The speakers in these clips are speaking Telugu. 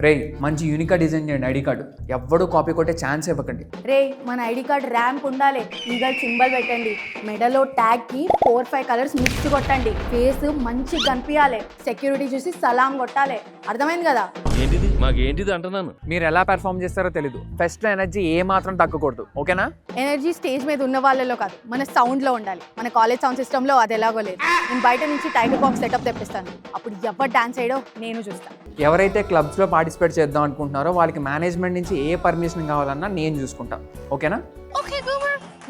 రే మంచి యూనిక్గా డిజైన్ చేయండి ఐడి కార్డు, ఎవ్వడూ కాపీ కొట్టే ఛాన్స్ ఇవ్వకండి. రే మన ఐడి కార్డ్ ర్యాంప్ ఉండాలి, ఈగల్ సింబల్ పెట్టండి, మెడలో ట్యాగ్ కి 4-5 కలర్స్ మిక్స్ కొట్టండి, ఫేస్ మంచి కనిపించాలి, సెక్యూరిటీ చూసి సలాం కొట్టాలి. అర్థమైంది కదా? ఏంటిది మాకేంటిది అంటున్నాను. మీరు ఎలా పెర్ఫామ్ చేస్తారో తెలీదు. ఫెస్ట్లో ఎనర్జీ ఏ మాత్రం తగ్గకూడదు, ఓకేనా? ఎనర్జీ స్టేజ్ మీద ఉన్న వాళ్ళలో కాదు, మన సౌండ్లో ఉండాలి. మన కాలేజ్ సౌండ్ సిస్టంలో అది ఎలాగో లేదు. నేను బయట నుంచి టైగర్ బాక్స్ సెటప్ తెప్పిస్తాను, అప్పుడు ఎవరు డాన్స్ చేయడో నేను చూస్తాను. ఎవరైతే క్లబ్స్లో పార్టిసిపేట్ చేద్దాం అనుకుంటున్నారో వాళ్ళకి మేనేజ్మెంట్ నుంచి ఏ పర్మిషన్ కావాలన్నా నేను చూసుకుంటాను, ఓకేనా?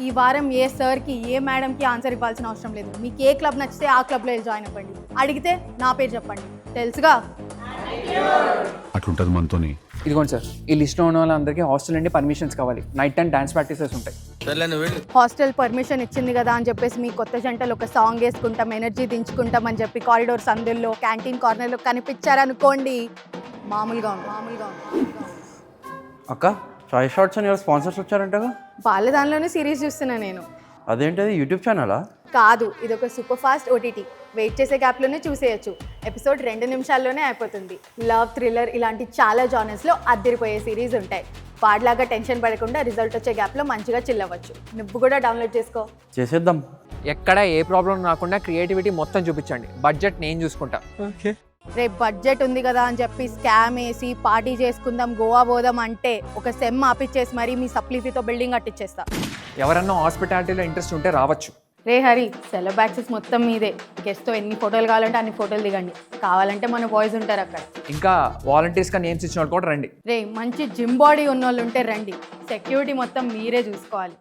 ఈ వారం ఏ సార్కి ఏ మేడంకి ఆన్సర్ ఇవ్వాల్సిన అవసరం లేదు. మీకు ఏ క్లబ్ నచ్చితే ఆ క్లబ్లో వెళ్ళి జాయిన్ అవ్వండి. అడిగితే నా పేరు చెప్పండి, తెలుసుగా? అట్లుంటది మనతోని. ఇదిగోండి సార్, ఈ లిస్ట్లో ఉన్న వాళ్ళందరికీ హాస్టల్ నుండి పర్మిషన్స్ కావాలి. నైట్ టైం డాన్స్ ప్రాక్టీసెస్ ఉంటాయి. హాస్టల్ పర్మిషన్ ఇచ్చింది కదా అని చెప్పేసి మీ కొత్త జంటలు ఒక సాంగ్ వేసుకుంటాం, ఎనర్జీ దించుకుంటాం అని చెప్పి కారిడోర్ సందుల్లో క్యాంటీన్ కార్నర్లో కనిపించారనుకోండి, మామూలుగా ఉంది. అక్క చాయ్ షార్ట్స్ అని స్పాన్సర్స్ వచ్చారంటగా? వాళ్ళ దానిలోనే సిరీస్ చూస్తున్నా నేను. అదేంటది యూట్యూబ్ ఛానలా? కాదు, ఇది ఒక సూపర్ ఫాస్ట్ ఓటీటీ. వెయిట్ చేసే గ్యాప్లోనే చూసేయచ్చు. ఎపిసోడ్ 2 నిమిషాల్లోనే అయిపోతుంది. లవ్, థ్రిల్లర్ ఇలాంటి చాలా జానర్స్లో అద్దరిపోయే సిరీస్ ఉంటాయి. వాడిలాగా టెన్షన్ పడకుండా రిజల్ట్ వచ్చే గ్యాప్లో మంచిగా చిల్ అవ్వచ్చు. నువ్వు కూడా డౌన్లోడ్ చేసుకో. చేసేద్దాం. ఎక్కడ ఏ ప్రాబ్లం రాకుండా క్రియేటివిటీ మొత్తం చూపించండి. బడ్జెట్ నేను చూసుకుంటా. ఓకే. రేపు బడ్జెట్ ఉంది కదా అని చెప్పి స్కామ్ వేసి పార్టీ చేసుకుందాం, గోవా పోదాం అంటే ఒక సెమ్ ఆపిచ్చేసి మరీ మీ సప్లీఫీతో బిల్డింగ్ కట్టించేస్తా. ఎవరన్నా హాస్పిటాలిటీలో ఇంట్రెస్ట్ ఉంటే రావచ్చు. రే హరి, సెలబ్ యాక్సెస్ మొత్తం మీదే. గెస్ట్తో ఎన్ని ఫోటోలు కావాలంటే అన్ని ఫోటోలు దిగండి. కావాలంటే మన బాయ్స్ ఉంటారు అక్కడ. ఇంకా వాలంటీర్స్గా నేమ్స్ ఇచ్చిన వాళ్ళు కూడా రండి. రే మంచి జిమ్ బాడీ ఉన్న వాళ్ళు ఉంటే రండి. సెక్యూరిటీ మొత్తం మీరే చూసుకోవాలి.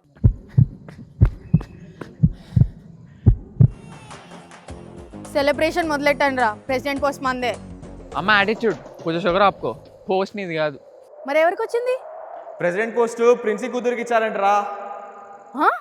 సెలబ్రేషన్ మొదలెట్టండి రా. ప్రెసిడెంట్ పోస్ట్ మందే. అమ్మ యాటిట్యూడ్ కొంచెం షుగర్ ఆపుకో. పోస్ట్ నీది కాదు. మరి ఎవరికి వచ్చింది? ప్రెసిడెంట్ పోస్ట్ ప్రిన్సీ కూతురికి ఇచ్చారంటరా. హా?